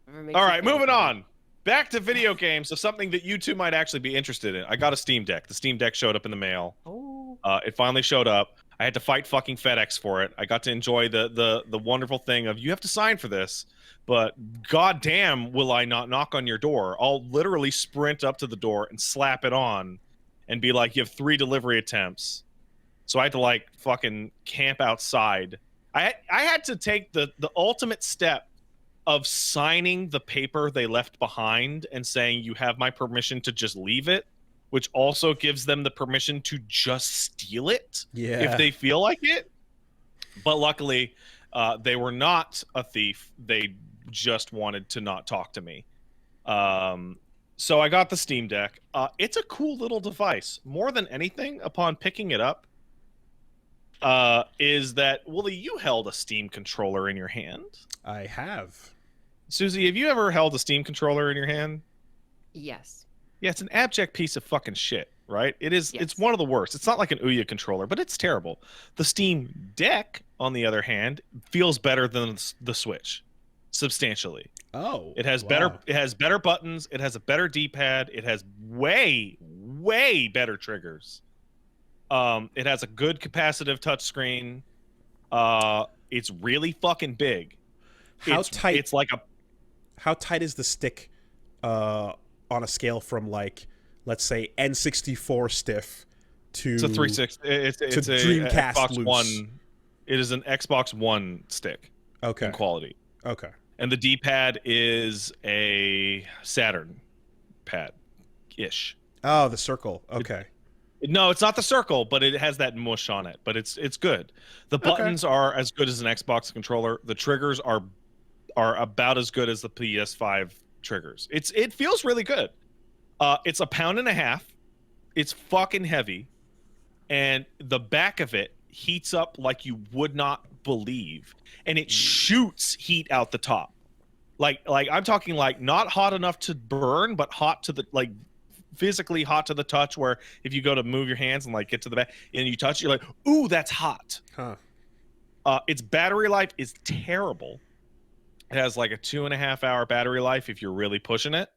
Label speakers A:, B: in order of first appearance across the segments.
A: All
B: you
A: right,
B: feel
A: moving
B: good.
A: on. Back to video games, so something that you two might actually be interested in. I got a Steam Deck. The Steam Deck showed up in the mail.
B: Oh.
A: It finally showed up. I had to fight fucking FedEx for it. I got to enjoy the wonderful thing of you have to sign for this, but goddamn, will I not knock on your door? I'll literally sprint up to the door and slap it on, and be like, "You have 3 delivery attempts." So I had to like fucking camp outside. I had to take the ultimate step of signing the paper they left behind and saying you have my permission to just leave it, which also gives them the permission to just steal it if
C: Yeah.
A: they feel like it. But luckily, they were not a thief. They just wanted to not talk to me. So I got the Steam Deck. It's a cool little device. More than anything, upon picking it up, is that, Wooly, you held a Steam controller in your hand.
C: I have.
A: Susie, have you ever held a Steam controller in your hand?
B: Yes.
A: Yeah, it's an abject piece of fucking shit, right? It is.
B: Yes.
A: It's one of the worst. It's not like an Ouya controller, but it's terrible. The Steam Deck, on the other hand, feels better than the Switch, substantially.
C: Oh.
A: It has
C: wow.
A: better. It has better buttons. It has a better D-pad. It has way better triggers. It has a good capacitive touchscreen. It's really fucking big.
C: How tight?
A: It's like a.
C: How tight is the stick on a scale from, like, let's say N64 stiff to
A: It's a 360. It's a
C: Dreamcast
A: Xbox
C: loose?
A: One. It is an Xbox One stick
C: Okay.
A: in quality,
C: Okay.
A: and the D-pad is a Saturn pad, ish.
C: Oh, the circle. Okay.
A: No, it's not the circle, but it has that mush on it. But it's good. The buttons are as good as an Xbox controller. The triggers are about as good as the PS5 triggers. It feels really good. It's 1.5 pounds. It's fucking heavy, and the back of it heats up like you would not believe, and it shoots heat out the top. Like I'm talking like not hot enough to burn, but hot to the like physically hot to the touch. Where if you go to move your hands and like get to the back and you touch, you're like, ooh, that's hot.
C: Huh.
A: Its battery life is terrible. It has like a 2.5-hour battery life if you're really pushing it.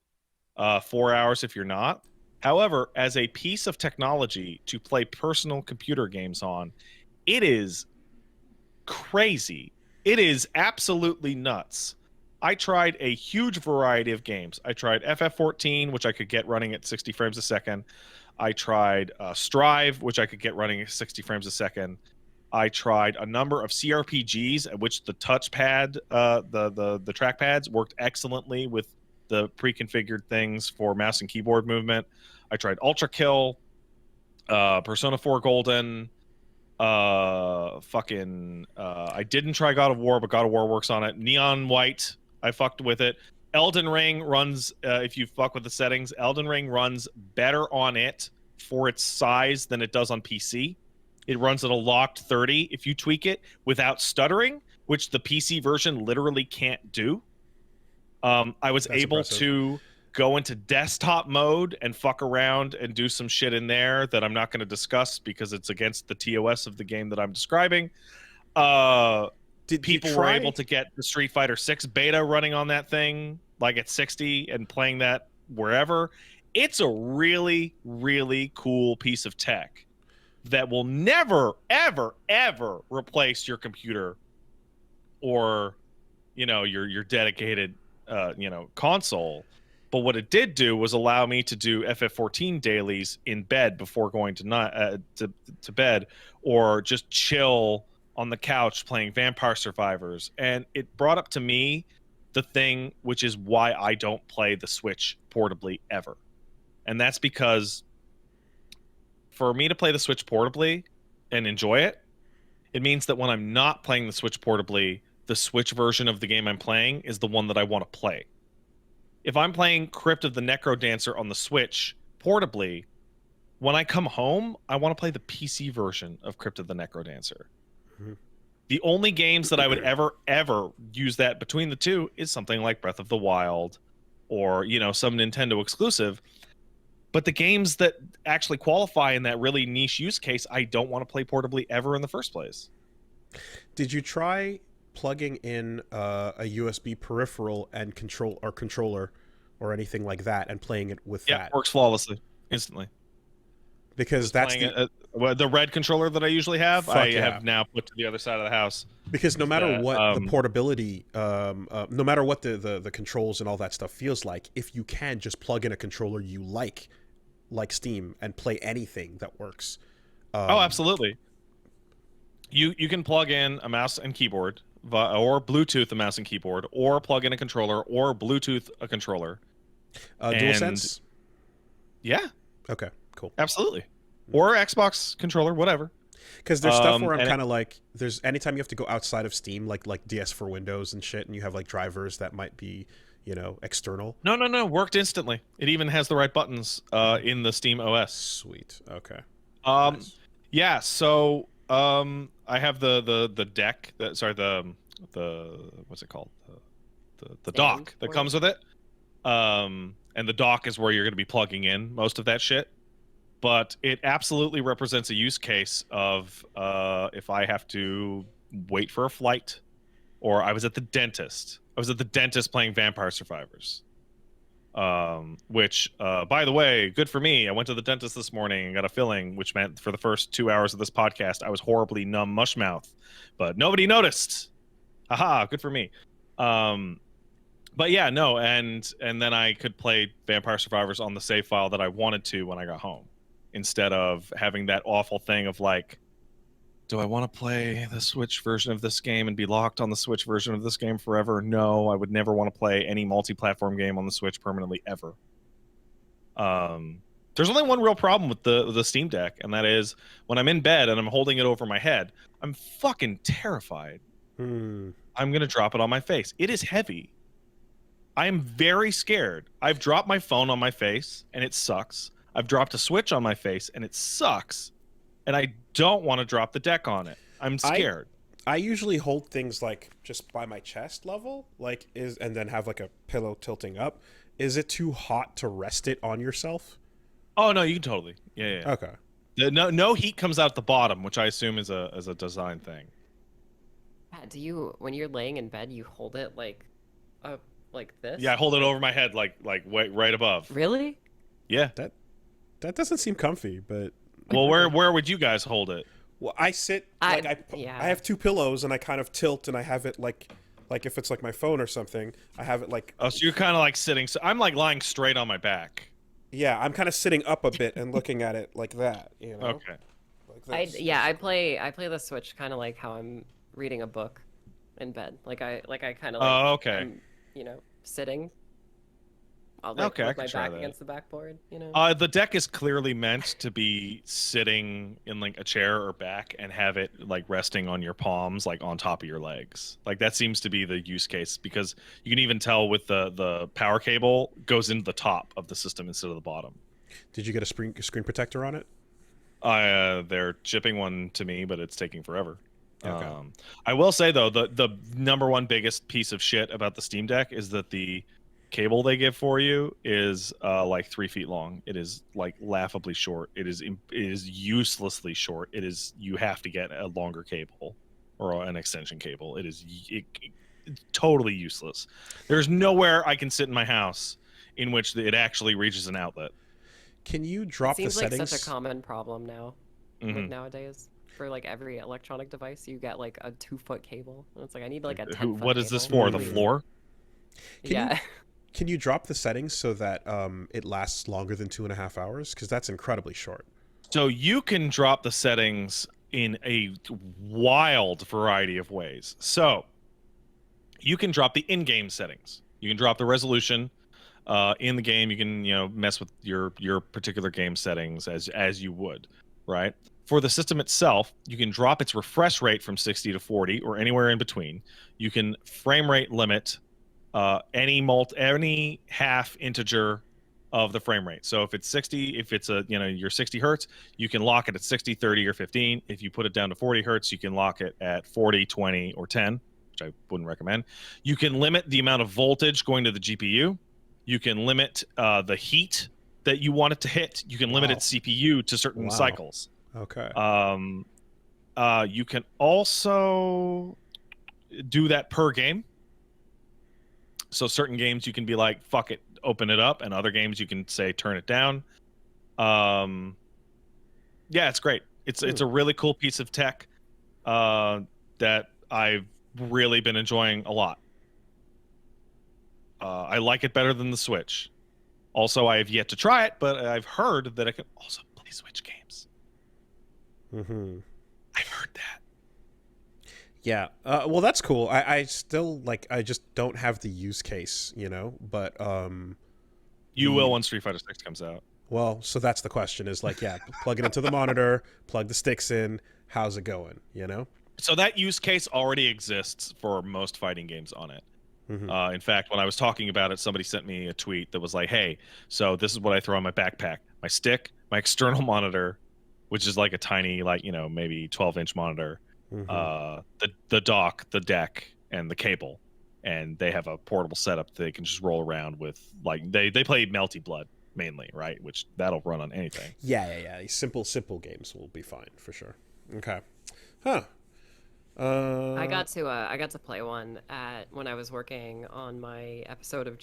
A: 4 hours if you're not. However, as a piece of technology to play personal computer games on, it is crazy. It is absolutely nuts. I tried a huge variety of games. I tried FF14, which I could get running at 60 frames a second. I tried Strive, which I could get running at 60 frames a second. I tried a number of CRPGs at which the touchpad, the trackpads worked excellently with the pre-configured things for mouse and keyboard movement. I tried Ultra Kill, Persona 4 Golden, I didn't try God of War, but God of War works on it. Neon White, I fucked with it. Elden Ring runs, if you fuck with the settings, Elden Ring runs better on it for its size than it does on PC. It runs at a locked 30 if you tweak it without stuttering, which the PC version literally can't do. I was
C: That's
A: able
C: impressive.
A: to go into desktop mode and fuck around and do some shit in there that I'm not going to discuss because it's against the TOS of the game that I'm describing. People were able to get the Street Fighter 6 beta running on that thing, like at 60 and playing that wherever. It's a really, really cool piece of tech that will never, ever, ever replace your computer or, your dedicated, console. But what it did do was allow me to do FF14 dailies in bed before going to bed, or just chill on the couch playing Vampire Survivors. And it brought up to me the thing which is why I don't play the Switch portably ever. And that's because for me to play the Switch portably and enjoy it, it means that when I'm not playing the Switch portably, the Switch version of the game I'm playing is the one that I want to play. If I'm playing Crypt of the Necrodancer on the Switch portably, when I come home, I want to play the PC version of Crypt of the Necrodancer.
C: Mhm.
A: The only games that I would ever use that between the two is something like Breath of the Wild or, some Nintendo exclusive. But the games that actually qualify in that really niche use case, I don't want to play portably ever in the first place.
C: Did you try plugging in a USB peripheral and controller or anything like that and playing it with
A: Yeah,
C: that,
A: works flawlessly, instantly.
C: because
A: Just
C: that's
A: playing
C: the
A: well, the red controller that I usually have,
C: fuck
A: I
C: yeah.
A: have now put to the other side of the house.
C: Because no matter
A: That
C: what the portability, no matter what the controls and all that stuff feels like, if you can just plug in a controller you like Steam, and play anything that works.
A: oh, absolutely. You can plug in a mouse and keyboard, or Bluetooth a mouse and keyboard, or plug in a controller, or Bluetooth a controller. And
C: DualSense?
A: yeah,
C: Okay, cool.
A: absolutely. Or Xbox controller, whatever.
C: Because there's stuff where I'm
A: And
C: kind of like, there's anytime you have to go outside of Steam, like DS for Windows and shit, and you have like drivers that might be, external.
A: no, worked instantly. It even has the right buttons in the Steam OS.
C: Sweet. Okay.
A: Um,
C: Nice.
A: yeah. So I have the deck. The what's it called? The dock that comes with it. And the dock is where you're going to be plugging in most of that shit. But it absolutely represents a use case of if I have to wait for a flight, or I was at the dentist. I was at the dentist playing Vampire Survivors. Which, by the way, good for me. I went to the dentist this morning and got a filling, which meant for the first 2 hours of this podcast, I was horribly numb mush mouth, but nobody noticed. Haha, good for me. But yeah, no, and then I could play Vampire Survivors on the save file that I wanted to when I got home, instead of having that awful thing of like, do I want to play the Switch version of this game and be locked on the Switch version of this game forever? No, I would never want to play any multi-platform game on the Switch permanently ever. There's only one real problem with the Steam Deck, and that is when I'm in bed and I'm holding it over my head, I'm fucking terrified. I'm gonna drop it on my face. It is heavy. I am very scared. I've dropped my phone on my face, and it sucks. I've dropped a Switch on my face, and it sucks. And I don't want to drop the deck on it. I'm scared.
C: I usually hold things like just by my chest level, and then have like a pillow tilting up. Is it too hot to rest it on yourself?
A: Oh no, you can totally. Yeah.
C: Okay.
A: No heat comes out the bottom, which I assume is a design thing.
B: Do you, when you're laying in bed, you hold it like this?
A: Yeah, I hold it over my head like right above.
B: Really?
A: Yeah.
C: That doesn't seem comfy, but
A: Well, where would you guys hold it?
C: well, I sit I have two pillows and I kind of tilt and I have it like if it's like my phone or something, I have it like
A: Oh, so you're kind of like sitting. So I'm like lying straight on my back.
C: yeah, I'm kind of sitting up a bit and looking at it like that,
A: Okay.
C: Like this.
B: I play the Switch kind of like how I'm reading a book in bed. I kind of
A: Oh, okay.
B: I'm, sitting. I'll
A: Okay, I
B: with
A: can
B: my
A: try
B: back
A: that.
B: against the backboard,
A: The deck is clearly meant to be sitting in like a chair or back and have it like resting on your palms, like on top of your legs. Like that seems to be the use case, because you can even tell with the power cable goes into the top of the system instead of the bottom.
C: Did you get a screen protector on it?
A: They're shipping one to me, but it's taking forever.
C: Okay.
A: I will say though, the number one biggest piece of shit about the Steam Deck is that the cable they give for you is like 3 feet long. It is like laughably short. It is uselessly short. You have to get a longer cable or an extension cable. It's totally useless. There's nowhere I can sit in my house in which it actually reaches an outlet.
C: Can you drop the
B: Seems like
C: settings?
B: such a common problem now,
A: Mhm.
B: like nowadays. For like every electronic device, you get like a 2-foot cable, and it's like I need like a 10-foot.
A: What is this
B: cable.
A: for? The floor?
B: Yeah.
C: Can you drop the settings so that it lasts longer than 2.5 hours? Because that's incredibly short.
A: So you can drop the settings in a wild variety of ways. So you can drop the in-game settings. You can drop the resolution in the game. You can mess with your particular game settings as you would, right? For the system itself, you can drop its refresh rate from 60 to 40 or anywhere in between. You can frame rate limit any half integer of the frame rate. So if it's 60, if it's your 60 hertz, you can lock it at 60, 30, or 15. If you put it down to 40 hertz, you can lock it at 40, 20, or 10, which I wouldn't recommend. You can limit the amount of voltage going to the GPU. You can limit the heat that you want it to hit. You can limit its CPU to certain cycles.
C: Okay.
A: You can also do that per game. So certain games you can be like, fuck it, open it up, and other games you can say turn it down. Yeah, it's great. It's a really cool piece of tech that I've really been enjoying a lot. I like it better than the Switch. Also, I have yet to try it, but I've heard that I can also play Switch games.
C: Mm-hmm.
A: I've heard that.
C: Yeah. Well, that's cool. I still like. I just don't have the use case, you know. But
A: You will when Street Fighter 6 comes out.
C: well, so that's the question. Is like, yeah, plug it into the monitor, plug the sticks in. How's it going? You know.
A: So that use case already exists for most fighting games on it.
C: Mm-hmm.
A: In fact, when I was talking about it, somebody sent me a tweet that was like, "Hey, so this is what I throw in my backpack: my stick, my external monitor, which is like a tiny, like maybe 12-inch monitor,
C: Mm-hmm.
A: the dock, the deck, and the cable, and they have a portable setup that they can just roll around with. Like they play Melty Blood mainly, right? Which that'll run on anything.
C: Yeah. Simple games will be fine for sure. Okay. Huh.
B: I got to play one when I was working on my episode of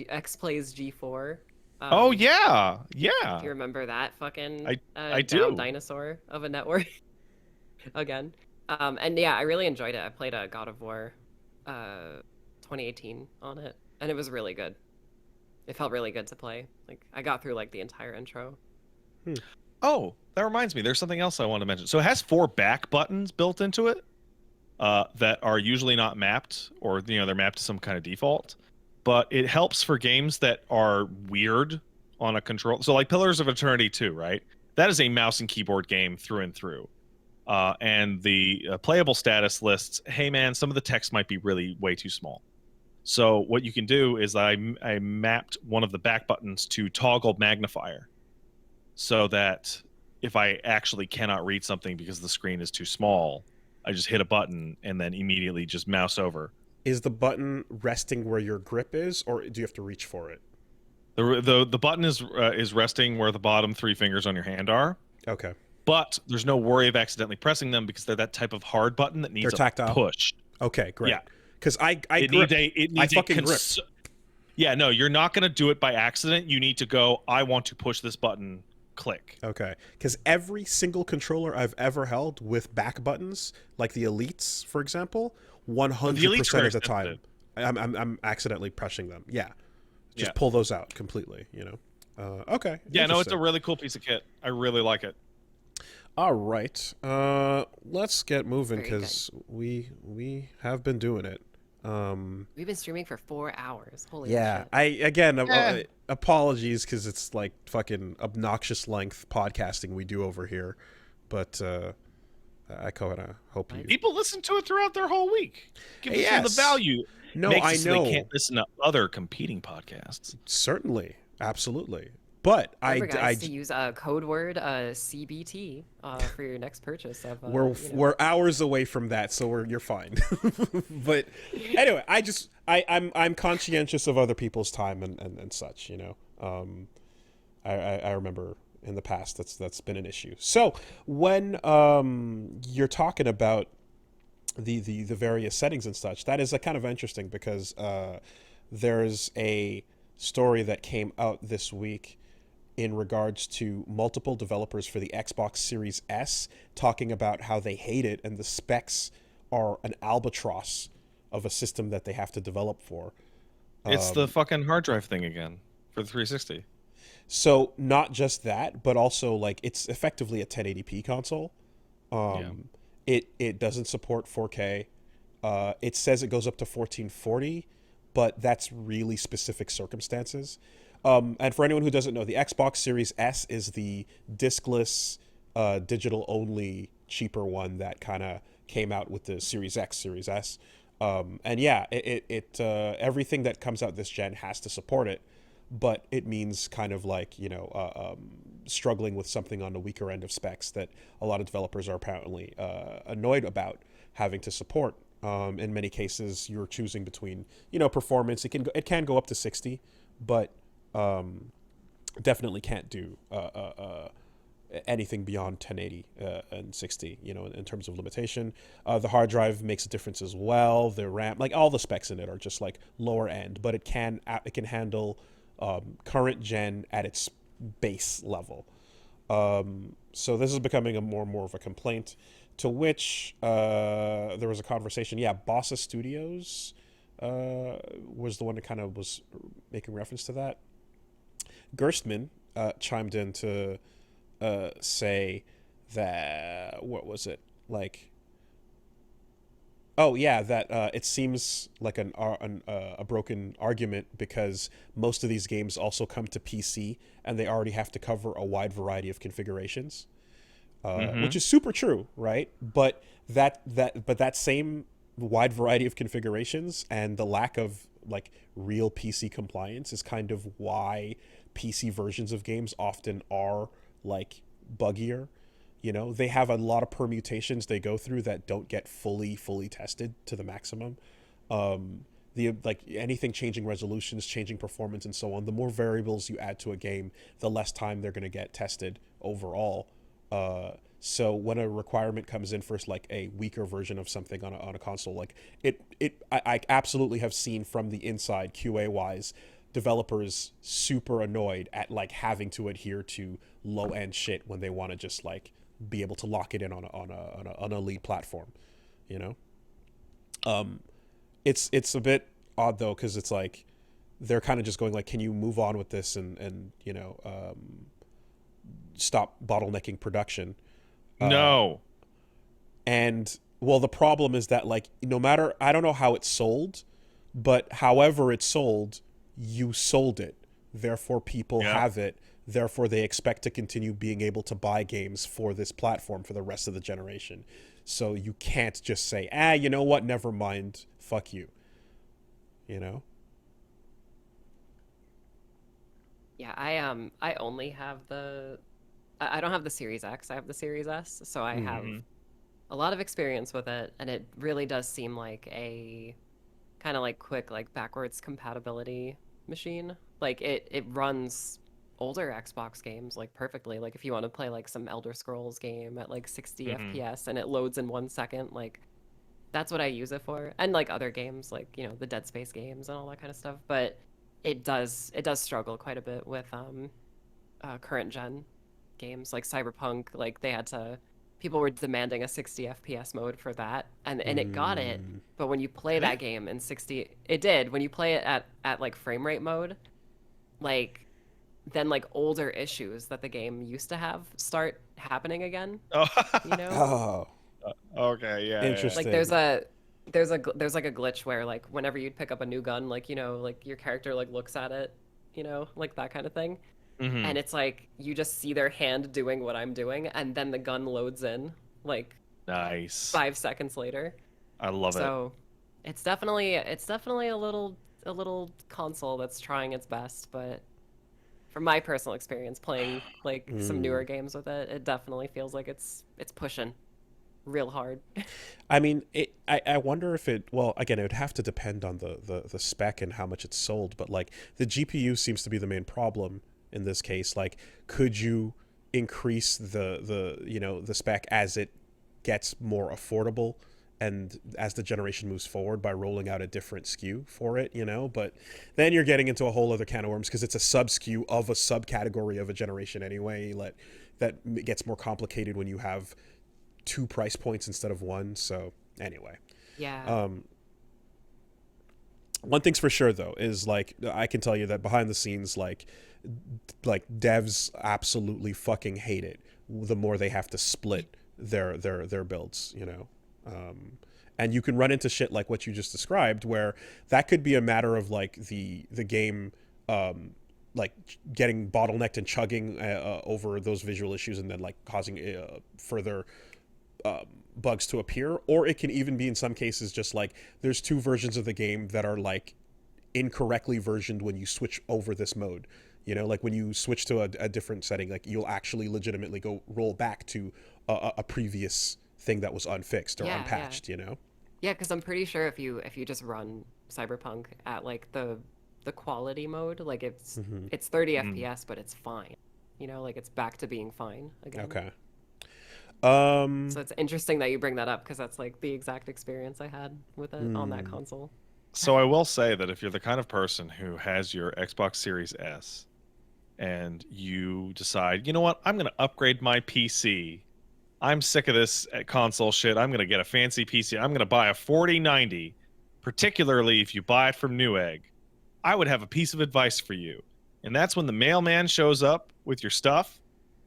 B: X Plays G4.
A: Oh yeah,
B: If you
A: yeah.
B: remember that fucking
A: I
B: down
A: do.
B: dinosaur of a network again. And yeah, I really enjoyed it. I played a God of War 2018 on it, and it was really good. It felt really good to play. Like I got through like the entire intro.
A: Oh, that reminds me. There's something else I want to mention. So it has 4 back buttons built into it that are usually not mapped, or they're mapped to some kind of default. But it helps for games that are weird on a control. So like Pillars of Eternity 2, right? That is a mouse and keyboard game through and through. And the playable status lists, hey man, some of the text might be really way too small. So what you can do is I mapped one of the back buttons to toggle magnifier, so that if I actually cannot read something because the screen is too small, I just hit a button and then immediately just mouse over.
C: Is the button resting where your grip is, or do you have to reach for it?
A: The button is resting where the bottom 3 fingers on your hand are,
C: Okay.
A: but there's no worry of accidentally pressing them because they're that type of hard button that needs
C: They're tactile.
A: a push.
C: Okay, great.
A: Yeah.
C: Because I
A: It
C: grip.
A: needs
C: I fucking grip.
A: Yeah, no, you're not going to do it by accident. You need to go, I want to push this button, click.
C: Okay. Because every single controller I've ever held with back buttons, like the Elites, for example, 100% of the time, I'm accidentally pressing them. Yeah. Just pull those out completely, Okay.
A: Yeah, no, it's a really cool piece of kit. I really like it.
C: All right. Let's get moving
B: Very good.
C: because we have been doing it.
B: We've been streaming for 4 hours. Holy
C: Yeah,
B: shit.
C: apologies because it's like fucking obnoxious length podcasting we do over here, but I kind of hope you.
A: People listen to it throughout their whole week. Give them
C: Yes.
A: the value.
C: No,
A: Makes
C: I
A: it so
C: know.
A: they can't listen to other competing podcasts.
C: Certainly, absolutely, but
B: Remember, guys, to use a code word CBT for your next purchase of.
C: we're hours away from that, so you're fine. But anyway, I'm conscientious of other people's time and such. I remember in the past that's been an issue. So when you're talking about the various settings and such, that is a kind of interesting because there's a story that came out this week in regards to multiple developers for the Xbox Series S talking about how they hate it and the specs are an albatross of a system that they have to develop for.
A: It's the fucking hard drive thing again for the 360.
C: So not just that, but also like it's effectively a 1080p console. It doesn't support 4K. It says it goes up to 1440, but that's really specific circumstances. And for anyone who doesn't know, the Xbox Series S is the discless, digital-only, cheaper one that kind of came out with the Series X, Series S. And yeah, it everything that comes out this gen has to support it, but it means kind of like, struggling with something on the weaker end of specs that a lot of developers are apparently annoyed about having to support. In many cases, you're choosing between, performance. It can go up to 60, but definitely can't do anything beyond 1080 and 60, in terms of limitation. The hard drive makes a difference as well. The RAM, like all the specs in it are just like lower end, but it can handle current gen at its base level. So this is becoming a more and more of a complaint, to which there was a conversation. Yeah, Bossa Studios was the one that kind of was making reference to that. Gerstmann chimed in to say that, what was it, like, oh yeah, that it seems like a broken argument because most of these games also come to PC and they already have to cover a wide variety of configurations, which is super true, right? But that same wide variety of configurations and the lack of like real PC compliance is kind of why PC versions of games often are like buggier. They have a lot of permutations they go through that don't get fully tested to the maximum. Like anything changing resolutions, changing performance, and so on. The more variables you add to a game, the less time they're going to get tested overall. So when a requirement comes in for like a weaker version of something on a console, like I absolutely have seen from the inside, QA wise, developers super annoyed at like having to adhere to low end shit when they want to just like be able to lock it in on a lead platform. It's a bit odd though, because it's like they're kind of just going like, can you move on with this and stop bottlenecking production?
A: No.
C: And well, the problem is that like no matter, I don't know how it's sold, but however it's sold, you sold it. Therefore, people have it. Therefore, they expect to continue being able to buy games for this platform for the rest of the generation. So you can't just say, you know what? Never mind. Fuck you.
B: Yeah, I only have I don't have the Series X. I have the Series S, so I have a lot of experience with it, and it really does seem like a kind of like quick like backwards compatibility machine. Like it runs older Xbox games like perfectly. Like if you want to play like some Elder Scrolls game at like 60 FPS and it loads in 1 second, like that's what I use it for. And like other games like, the Dead Space games and all that kind of stuff, but it does struggle quite a bit with current gen games like Cyberpunk. Like people were demanding a 60 FPS mode for that, and it got it. But when you play that game in 60, it did. When you play it at like frame rate mode, like then like older issues that the game used to have start happening again.
C: Oh,
A: Okay, yeah.
C: interesting.
B: Like there's like a glitch where like whenever you'd pick up a new gun, like like your character like looks at it, like that kind of thing. And it's like you just see their hand doing what I'm doing, and then the gun loads in like
A: Nice.
B: 5 seconds later.
A: I love it.
B: So it's definitely a little console that's trying its best, but from my personal experience playing like some newer games with it, it definitely feels like it's pushing real hard.
C: I mean, I wonder if well, again, it would have to depend on the spec and how much it's sold, but like the GPU seems to be the main problem in this case. Like, could you increase the spec as it gets more affordable and as the generation moves forward by rolling out a different SKU for it, but then you're getting into a whole other can of worms because it's a sub SKU of a subcategory of a generation anyway. That gets more complicated when you have 2 price points instead of 1. So anyway,
B: Yeah.
C: One thing's for sure though is like I can tell you that behind the scenes, like devs absolutely fucking hate it the more they have to split their builds, and you can run into shit like what you just described, where that could be a matter of like the game like getting bottlenecked and chugging over those visual issues, and then like causing further bugs to appear. Or it can even be in some cases just like there's 2 versions of the game that are like incorrectly versioned when you switch over this mode. Like when you switch to a different setting, like you'll actually legitimately go roll back to a previous thing that was unfixed or unpatched.
B: Yeah, because I'm pretty sure if you just run Cyberpunk at like the quality mode, like it's 30 FPS, but it's fine. You know, like it's back to being fine again.
C: Okay.
B: So it's interesting that you bring that up because that's like the exact experience I had with it on that console.
A: So I will say that if you're the kind of person who has your Xbox Series S and you decide, you know what, I'm going to upgrade my PC. I'm sick of this console shit. I'm going to get a fancy PC. I'm going to buy a 4090, particularly if you buy it from Newegg. I would have a piece of advice for you. And that's when the mailman shows up with your stuff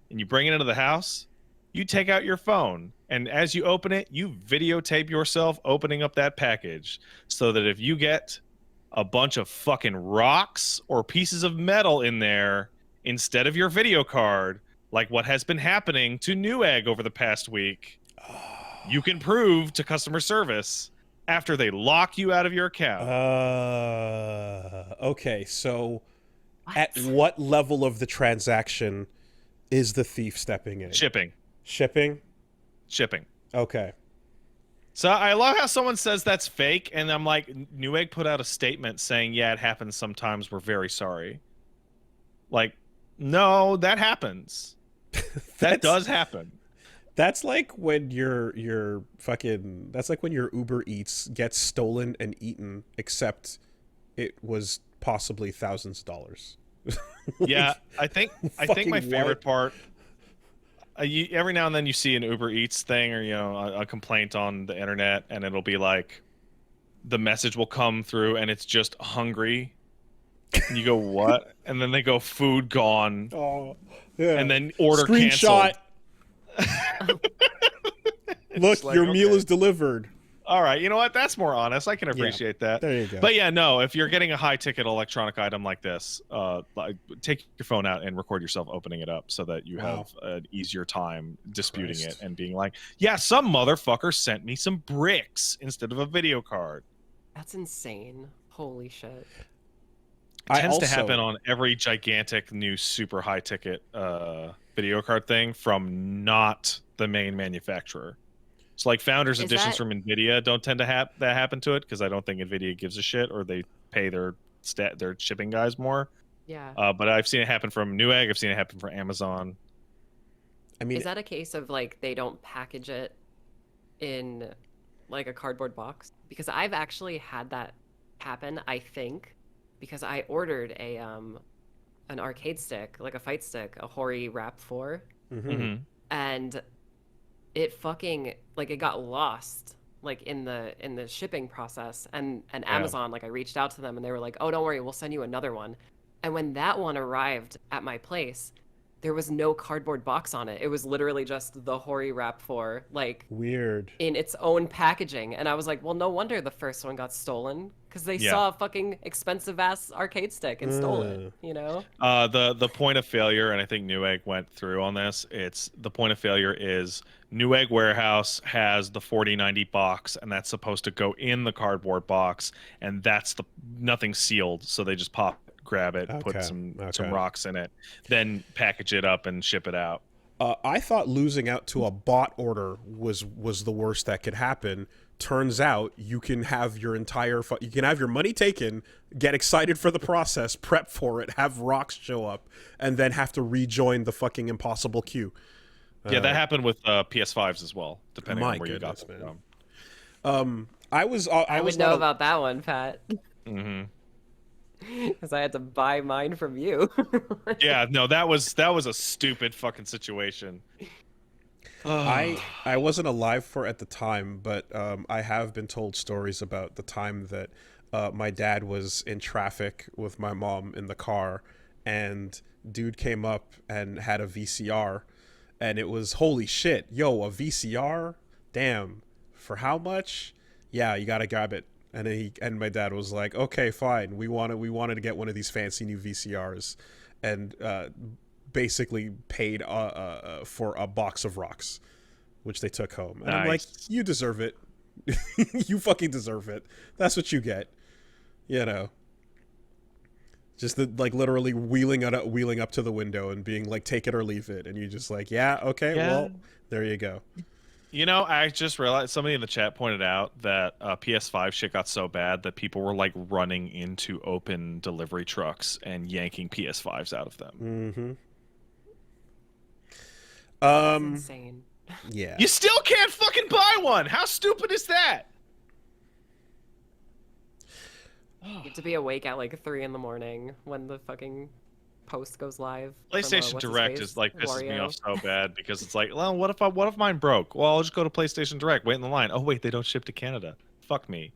A: and you bring it into the house, you take out your phone. And as you open it, you videotape yourself opening up that package so that if you get a bunch of fucking rocks or pieces of metal in there instead of your video card, like what has been happening to Newegg over the past week, you can prove to customer service after they lock you out of your account.
C: Okay, so
B: What?
C: at what level of the transaction is the thief stepping in?
A: Shipping.
C: Shipping? Okay.
A: So I love how someone says that's fake, and I'm like, Newegg put out a statement saying, yeah, it happens sometimes. We're very sorry. Like, no, that happens. That does happen.
C: That's like when your fucking, that's like when your Uber Eats gets stolen and eaten, except it was possibly thousands of dollars.
A: Yeah, I think my
C: fucking
A: favorite
C: what?
A: part. Every now and then you see an Uber Eats thing or a complaint on the internet, and it'll be like, the message will come through and it's just hungry, and you go what? And then they go food gone,
C: Oh, yeah.
A: and then order
C: Screenshot.
A: canceled.
C: Look,
A: like,
C: your meal
A: okay.
C: is delivered.
A: All right, you know what? That's more honest. I can appreciate that.
C: There you go.
A: But yeah, no, if you're getting a high-ticket electronic item like this, take your phone out and record yourself opening it up so that you
C: Wow.
A: have an easier time disputing
C: Christ.
A: it and being like, yeah, some motherfucker sent me some bricks instead of a video card.
B: That's insane. Holy shit.
A: It tends to happen on every gigantic new super high-ticket video card thing from not the main manufacturer. So like Founders
B: Is
A: Editions
B: that-
A: from NVIDIA don't tend to have that happen to it because I don't think NVIDIA gives a shit or they pay their shipping guys more.
B: Yeah.
A: But I've seen it happen from Newegg. I've seen it happen from Amazon.
C: I mean,
B: Is that a case of like they don't package it in like a cardboard box? Because I've actually had that happen, I think, because I ordered an arcade stick, like a fight stick, a Hori Rap 4,
A: Mm-hmm.
B: and it fucking like it got lost like in the shipping process, and Amazon, like I reached out to them and they were like, "Oh, don't worry, we'll send you another one." And when that one arrived at my place, there was no cardboard box on it. It was literally just the Hori Rap 4, like
C: weird.
B: in its own packaging. And I was like, well, no wonder the first one got stolen, because they saw a fucking expensive ass arcade stick and stole it, you know?
A: The point of failure, and I think Newegg went through on this, it's the point of failure is Newegg Warehouse has the 4090 box, and that's supposed to go in the cardboard box, and that's nothing sealed, so they just grab it, put some rocks in it, then package it up and ship it out.
C: I thought losing out to a bot order was the worst that could happen. Turns out you can have your you can have your money taken, get excited for the process, prep for it, have rocks show up, and then have to rejoin the fucking impossible queue.
A: Yeah, that happened with PS5s as well, depending on where
C: my
A: you got
C: goodness,
A: them
C: man.
A: from.
C: I
B: would know about that one, Pat.
A: Mm-hmm.
B: Because I had to buy mine from you.
A: Yeah, no, that was a stupid fucking situation.
C: I wasn't alive for it at the time, but I have been told stories about the time that my dad was in traffic with my mom in the car, and dude came up and had a VCR, and it was, holy shit, yo, a VCR? Damn, for how much? Yeah, you gotta grab it. And my dad was like, okay, fine. We wanted to get one of these fancy new VCRs, and basically paid for a box of rocks, which they took home. And I'm like, you deserve it. You fucking deserve it. That's what you get. You know. Just literally wheeling up to the window and being like, take it or leave it, and you just like, yeah, okay, well, there you go.
A: You know, I just realized somebody in the chat pointed out that PS5 shit got so bad that people were like running into open delivery trucks and yanking PS5s out of them.
C: Mm-hmm.
B: That's insane.
C: Yeah.
A: You still can't fucking buy one. How stupid is that?
B: You have to be awake at like 3 in the morning when the fucking post goes live.
A: PlayStation
B: from,
A: Direct
B: what's-his-face?
A: is like pisses me
B: Wario.
A: off so bad because it's like, well, what if mine broke? Well, I'll just go to PlayStation Direct, wait in the line. Oh wait, they don't ship to Canada. Fuck me.